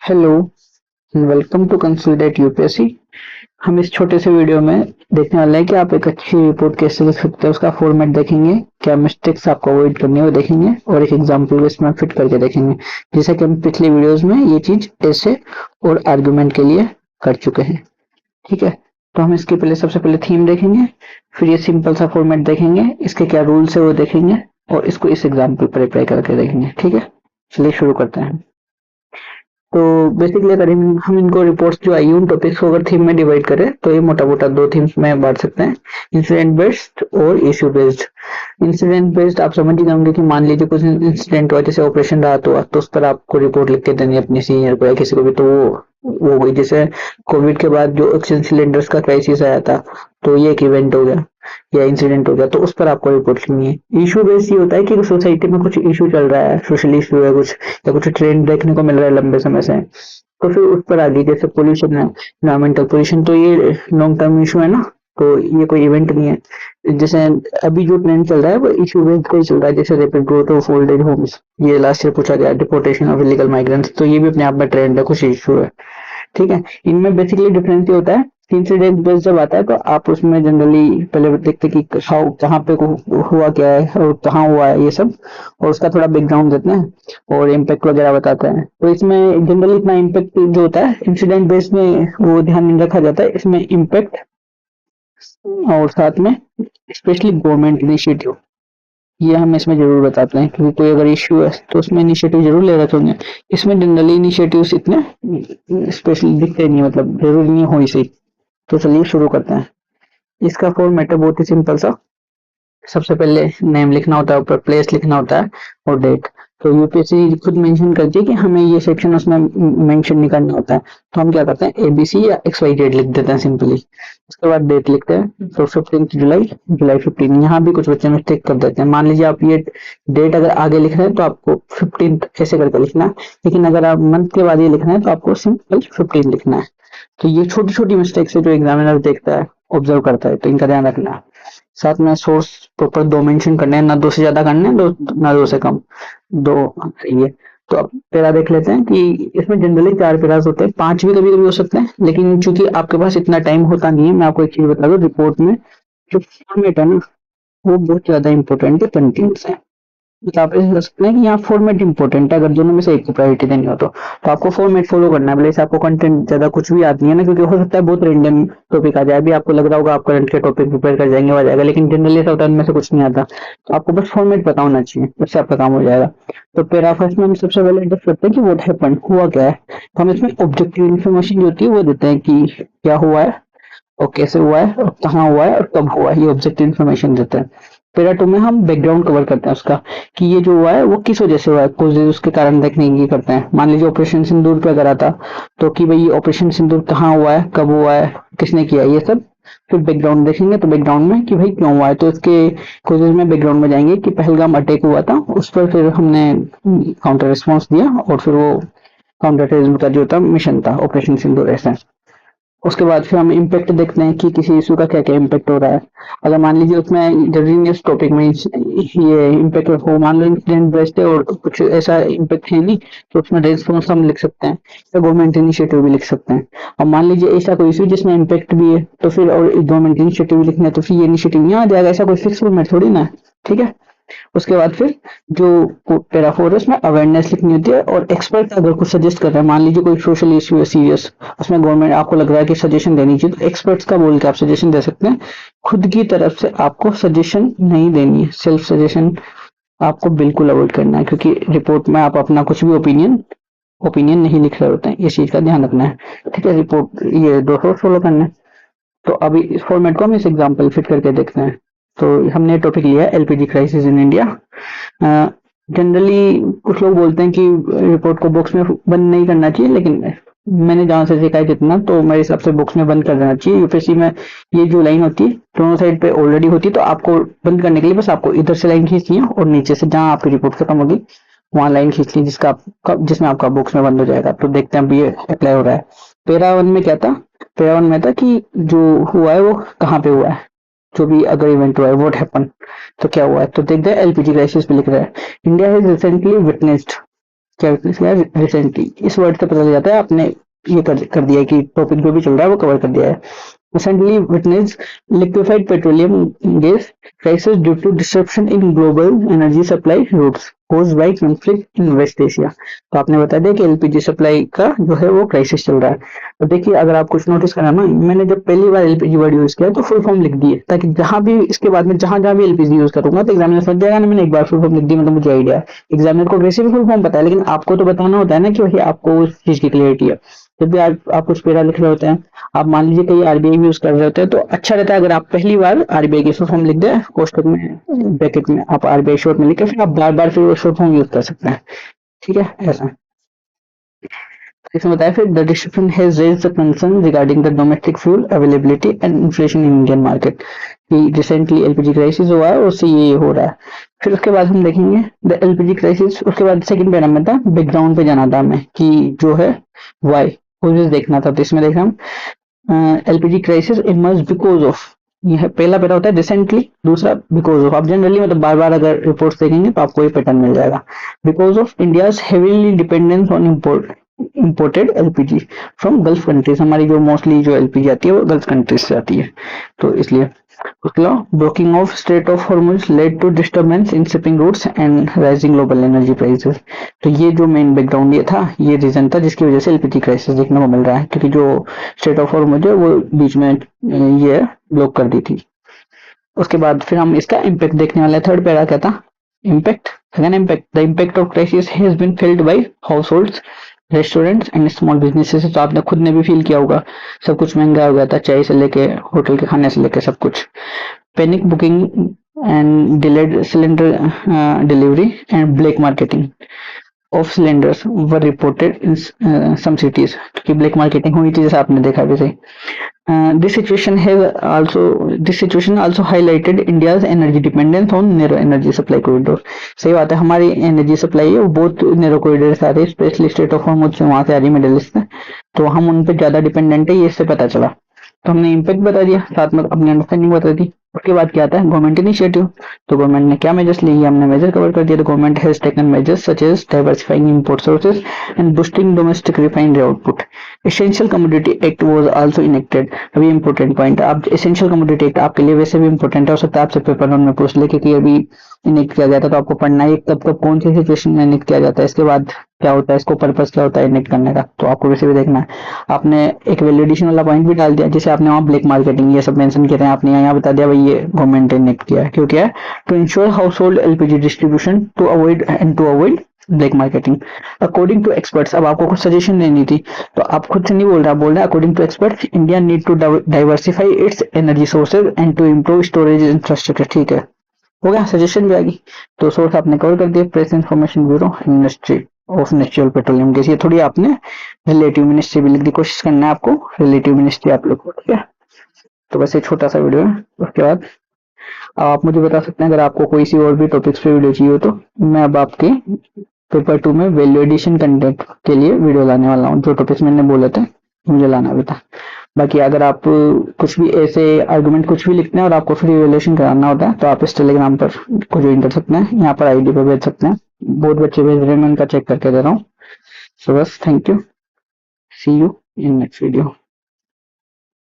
Hello, welcome to consolidate UPSC. हम इस छोटे से वीडियो में देखने वाले हैं कि आप एक अच्छी रिपोर्ट कैसे लिख सकते हैं। उसका फॉर्मेट देखेंगे, क्या मिस्टेक्स आपको अवॉइड करनी है वो देखेंगे, और एक एग्जांपल भी इसमें फिट करके देखेंगे। जैसे कि हम पिछले वीडियोस में ये चीज ऐसे और आर्गुमेंट के लिए कर चुके हैं। ठीक है, तो हम इसके पहले सबसे पहले थीम देखेंगे, फिर ये सिंपल सा फॉर्मेट देखेंगे, इसके क्या रूल्स है वो देखेंगे, और इसको इस एग्जाम्पल पर अप्लाई करके देखेंगे। ठीक है, चलिए शुरू करते हैं। तो बेसिकली अगर हम इनको रिपोर्ट्स जो आई उन टॉपिक्स को अगर थीम में डिवाइड करें तो ये मोटा मोटा दो थीम्स में बांट सकते हैं, इंसिडेंट बेस्ड और इश्यू बेस्ड। इंसिडेंट बेस्ड आप समझ ही होंगे कि मान लीजिए कुछ इंसिडेंट हुआ, जैसे ऑपरेशन रात हुआ, तो उस पर आपको रिपोर्ट लिख के देनी है अपने सीनियर को या किसी को भी। तो वो वही, जैसे कोविड के बाद जो ऑक्सीजन सिलेंडर्स का क्राइसिस आया था, तो ये एक इवेंट हो गया या इंसिडेंट हो गया, तो उस पर आपको रिपोर्ट लिखनी है। इशू बेस्ड ये होता है कि सोसाइटी में कुछ इशू चल रहा है, सोशल इशू है कुछ, या कुछ ट्रेंड देखने को मिल रहा है लंबे समय से, तो फिर उस पर आगे जैसे पोल्यूशन है, इन्वायरमेंटल पोल्यूशन, तो ये लॉन्ग टर्म इशू है ना, तो ये कोई इवेंट नहीं है। जैसे अभी जो ट्रेंड चल रहा है वो इशू बेस्ड का ही चल रहा है, जैसे rapid growth of old age homes, ये लास्ट ईयर पूछा गया, डिपोर्टेशन ऑफ इलीगल माइग्रेंट्स, तो ये भी अपने आप में ट्रेंड है, कुछ इशू है। ठीक है, इनमें बेसिकली डिफरेंस ये होता है, इंसिडेंट बेस्ड जब आता है तो आप उसमें जनरली पहले देखते हैं कि हाउ, कहाँ पे हुआ क्या है और कहाँ हुआ है ये सब, और उसका थोड़ा बैकग्राउंड देते हैं और इम्पैक्ट वगैरह बताते हैं। तो इसमें जनरली इतना इम्पैक्ट जो होता है इंसिडेंट बेस्ड में वो ध्यान नहीं रखा जाता है, इसमें इम्पैक्ट और साथ में स्पेशली गवर्नमेंट इनिशिएटिव, ये हम इसमें जरूर बताते हैं, क्योंकि कोई अगर इश्यू है तो उसमें इनिशिएटिव जरूर ले रखे होंगे। इसमें जनरली इनिशिएटिव्स इतने स्पेशली दिखते नहीं, मतलब जरूरी नहीं हो इसे। तो चलिए शुरू करते हैं। इसका फॉर्मेट है बहुत ही सिंपल सा। सबसे पहले नेम लिखना होता है, ऊपर प्लेस लिखना होता है और डेट। तो यूपीएससी खुद मेंशन करती है कि हमें ये सेक्शन उसमें मेंशन नहीं करना होता है, तो हम क्या करते हैं एबीसी या XYZ लिख देते हैं सिंपली। उसके बाद डेट लिखते हैं, तो 15 जुलाई, जुलाई 15। यहाँ भी कुछ बच्चे मिस्टेक कर देते हैं, मान लीजिए आप ये डेट अगर आगे लिख रहे हैं तो आपको 15 ऐसे करके लिखना है, लेकिन अगर आप मंथ के बाद ये लिखना है तो आपको सिंपल 15 लिखना है। तो ये छोटी छोटी मिस्टेक्स है जो एग्जामिनर देखता है, ऑब्जर्व करता है, तो इनका ध्यान रखना है। साथ में सोर्स प्रॉपर दो मेंशन करने हैं, ना दो से ज्यादा करने हैं, ना दो से कम, दो ये। तो अब पैरा देख लेते हैं कि इसमें जनरली 4 पैरास होते हैं, 5 भी कभी कभी हो सकते हैं, लेकिन चूंकि आपके पास इतना टाइम होता नहीं है, मैं आपको एक चीज बता दूं, रिपोर्ट में जो फॉर्मेट है ना वो बहुत ज्यादा इंपॉर्टेंट है कंटेंट से। तो आप ऐसे कर सकते हैं कि यहाँ फॉर्मेट इंपॉर्टेंट है, अगर दोनों में से एक को प्रायोरिटी देनी हो तो आपको फॉर्मेट फॉलो करना है, भले से आपको कंटेंट ज्यादा कुछ भी आती है ना, क्योंकि हो सकता है बहुत रेंडम टॉपिक आ जाए, अभी आपको लग रहा होगा आप करंट के टॉपिक प्रिपेयर कर जाएंगे, हो जाएगा, लेकिन जनरली ऐसा होता है उनमें से कुछ नहीं आता, तो आपको बस फॉर्मेट पता होना चाहिए, उससे आपका काम हो जाएगा। तो पैरा फर्स्ट में हम सबसे पहले डिस्कस करते हैं कि व्हाट हैपेंड, हुआ क्या है। तो हम इसमें ऑब्जेक्टिव इन्फॉर्मेशन जो होती है वो देते हैं कि क्या हुआ है और कैसे हुआ है और कहाँ हुआ है और कब हुआ है, ये ऑब्जेक्टिव इन्फॉर्मेशन देते हैं। पैरा टू में हम बैकग्राउंड कवर करते हैं उसका, कि ये जो हुआ है वो किस वजह से हुआ है, कोजेज उसके कारण देखने की करते हैं। मान लीजिए ऑपरेशन सिंदूर पे अगर आता, तो कि भाई ऑपरेशन सिंदूर कहाँ हुआ है, कब हुआ है, किसने किया, ये सब। फिर बैकग्राउंड देखेंगे, तो बैकग्राउंड में कि भाई क्यों हुआ है, तो इसके कोजेज में बैकग्राउंड में जाएंगे कि पहलगाम अटैक हुआ था, उस पर फिर हमने काउंटर रिस्पॉन्स दिया, और फिर वो काउंटर टेररिज्म का जो था मिशन था ऑपरेशन सिंदूर, ऐसा। उसके बाद फिर हम इम्पैक्ट देखते हैं कि किसी इशू का क्या क्या इम्पैक्ट हो रहा है। अगर मान लीजिए उसमें जरूरी नहीं उस टॉपिक में ये इम्पैक्ट हो, मान लो इंसिडेंट बेस्ड है और कुछ ऐसा इम्पैक्ट है नहीं, तो उसमें रेस्पॉन्स हम लिख सकते हैं या गवर्नमेंट इनिशिएटिव भी लिख सकते हैं। और मान लीजिए ऐसा कोई इशू जिसमें इम्पैक्ट भी है, तो फिर और गवर्नमेंट इनिशिएटिव भी लिखना है, तो फिर ये इनिशिएटिव यहाँ आ जाएगा, ऐसा कोई फिक्स फॉर्मेट थोड़ी ना है। ठीक है, उसके बाद फिर जो पैराफोर है उसमें अवेयरनेस लिखनी होती है, और एक्सपर्ट अगर कुछ सजेस्ट कर रहे हैं, मान लीजिए कोई सोशल इशू है सीरियस, उसमें गवर्नमेंट आपको लग रहा है कि सजेशन देनी चाहिए, तो एक्सपर्ट्स का बोल के आप सजेशन दे सकते हैं। खुद की तरफ से आपको सजेशन नहीं देनी है, सेल्फ सजेशन आपको बिल्कुल अवॉइड करना है, क्योंकि रिपोर्ट में आप अपना कुछ भी ओपिनियन ओपिनियन नहीं लिख रहे होते हैं, इस चीज का ध्यान रखना है। ठीक है, रिपोर्ट ये 2 फॉलो करना है। तो अभी इस फॉर्मेट को हम इस एग्जांपल फिट करके देखते हैं। तो हमने टॉपिक लिया है LPG crisis in India. Generally कुछ लोग बोलते हैं कि रिपोर्ट को बॉक्स में बंद नहीं करना चाहिए, लेकिन मैंने जहां से सीखा है जितना, तो मेरे हिसाब से बॉक्स में बंद कर देना चाहिए। यूपीएससी में ये जो लाइन होती है दोनों साइड पे ऑलरेडी होती है, तो आपको बंद करने के लिए बस आपको इधर से लाइन खींचनी है और नीचे से जहां आपकी रिपोर्ट खत्म होगी वहां लाइन खींचनी है, जिसमें आपका बॉक्स में बंद हो जाएगा। तो देखते हैं अभी ये अप्लाई हो रहा है। पैरा वन में क्या था, पैरा वन में था कि जो हुआ है वो कहाँ पे हुआ है, जो भी अगर इवेंट हुआ है व्हाट हैपन, तो क्या हुआ है। तो देखते हैं एलपीजी क्राइसिस पे लिख रहा है, इंडिया हैज रिसेंटली विटनेस्ड क्या रिप्लेस किया है? रिसेंटली। इस वर्ड से पता चल जाता है आपने ये कर दिया है कि टॉपिक जो भी चल रहा है वो कवर कर दिया है। Recently witnessed liquefied petroleum gas crisis due to disruption in global energy supply routes caused by conflict in West Asia। तो आपने बता दिया कि एलपीजी सप्लाई का जो है वो क्राइसिस चल रहा है। तो देखिए अगर आप कुछ नोटिस करा ना, मैंने जब पहली बार एलपीजी वर्ड यूज किया तो फुल फॉर्म लिख दिए, ताकि जहां भी इसके बाद में जहां जहां भी एलपीजी यूज करूंगा तो एग्जामिनर समझ जाएगा ना, मैंने एक बार फुल फॉर्म लिख दी, मतलब मुझे आइडिया है। एग्जामिनर को वैसे भी फुल फॉर्म पता है, लेकिन आपको तो बताना होता है ना कि भाई आपको उस चीज की क्लियरिटी है। जब भी आप कुछ पेरा लिख रहे होते हैं, आप मान लीजिए कहीं आरबीआई यूज कर रहे होते हैं, तो अच्छा रहता है अगर आप पहली बार आरबीआई की फुल फॉर्म लिख दें कोष्टक में, ब्रैकेट में आप आरबीआई शॉर्ट में लिखे, फिर आप बार बार फिर वो शॉर्ट फॉर्म यूज कर सकते हैं। ठीक है, ऐसा। इसमें बताया फिर the distribution has raised the concern regarding the domestic fuel availability and inflation in Indian market, कि रिसेंटली एलपीजी क्राइसिस हुआ है और उससे ये हो रहा है। फिर उसके बाद हम देखेंगे द एलपीजी क्राइसिस, उसके बाद सेकंड पैरा में था बैकग्राउंड पे जाना था हमें कि जो है वाई कोजेस देखना था। तो इसमें देख हम LPG crisis emerge because of, ये है पहला पैरा होता है रिसेंटली, दूसरा बिकॉज ऑफ। आप जनरली मतलब बार बार अगर रिपोर्ट्स देखेंगे तो आपको ये पैटर्न मिल जाएगा। Because of India's heavily dependence on imported LPG from gulf countries, हमारी जो मोस्टली जो एलपीजी आती है वो गल्फ कंट्रीज से आती है, तो इसलिए। उसके अलावा blocking of strait of Hormuz led to disturbance in shipping routes and rising global energy prices. तो ये जो मेन बैकग्राउंड ये था, ये रीजन था जिसकी वजह से एलपीजी क्राइसिस देखने को मिल रहा है, क्योंकि जो स्ट्रेट ऑफ हॉर्मुज है वो बीच में ये ब्लॉक कर दी थी। उसके बाद फिर हम इसका इम्पैक्ट देखने वाले हैं। थर्ड पैरा क्या था? Impact. Again impact, the impact of crisis has been felt by households, restaurants and small businesses. तो आपने खुद ने भी फील किया होगा, सब कुछ महंगा हो गया था, चाय से लेके होटल के खाने से लेके सब कुछ। Panic booking and delayed cylinder delivery and black marketing of cylinders were reported in some cities, क्योंकि ब्लैक मार्केटिंग हुई थी जैसा आपने देखा भी सही। This situation also highlighted India's energy dependence on narrow energy supply corridor। सही बात है, हमारी एनर्जी सप्लाई है वो बहुत नैरो कॉरिडोर से आ रही है, स्पेशली स्टेट ऑफ हॉर्मुज से, वहां से आ रही है मिडिल ईस्ट से, तो हम उन पे ज्यादा डिपेंडेंट है, ये इससे पता चला। तो हमने इम्पैक्ट बता दिया, साथ में अपनी अंडरस्टैंडिंग बता दी। उसके बाद क्या आता है? Government initiative. तो गवर्नमेंट ने क्या मेजर्स लिए, हमने मेजर कवर कर दिया। तो government has taken measures such as diversifying import sources and boosting domestic refinery output. Essential commodity act was also enacted. अभी इंपॉर्टेंट पॉइंट है, आप एसेंशियल कमोडिटी एक्ट आपके लिए वैसे भी इंपॉर्टेंट है, हो सकता है आपसे पेपर वन में पूछ ले, क्योंकि अभी इनेक्ट किया गया था, तो आपको पढ़ना है कब कब कौन सी सिचुएशन में इनेक्ट किया जाता है, इसके बाद क्या होता है, इसको पर्पस क्या होता है इनेक्ट करने का, तो आपको वैसे भी देखना है। आपने एक वैलिडेशन वाला पॉइंट भी डाल दिया, जैसे आपने वहाँ ब्लैक मार्केटिंग ये सब मेंशन किए थे, आपने यहाँ बता दिया भाई ये गवर्नमेंट ने इनेक्ट किया है। क्यों किया है? To ensure household LPG distribution to avoid black marketing according to experts. अब आपको कुछ सजेशन देनी थी, तो आप खुद से नहीं बोल रहा, बोल रहा है according to experts India need to diversify its energy sources and to improve storage infrastructure. ठीक है, हो गया, सजेशन भी आ गई। तो सोर्स आपने कवर कर दिया, press information bureau, ministry of natural petroleum gas. ये थोड़ी आपने रिलेटिव मिनिस्ट्री भी लिख दी, कोशिश करना है आपको रिलेटिव मिनिस्ट्री आप लिखो, ठीक है। तो बस ये छोटा सा वीडियो है। उसके बाद आप मुझे बता सकते हैं अगर आपको कोई सी और भी टॉपिक्स पे वीडियो चाहिए हो, तो मैं अब आपके पेपर 2 में वैल्यू एडिशन कंटेंट के लिए वीडियो लाने वाला हूँ। जो टॉपिक्स मैंने बोले थे मुझे लाना भी था। बाकी अगर आप कुछ भी ऐसे आर्गुमेंट कुछ भी लिखते हैं और आपको फ्री वैल्यूएशन कराना होता है, तो आप इस टेलीग्राम पर को ज्वाइन कर सकते हैं, यहाँ पर आईडी पे भेज सकते हैं। बहुत बच्चे भेज रहे हैं, मैं उनका चेक करके दे रहा हूँ। सो बस, thank you, see you in next video.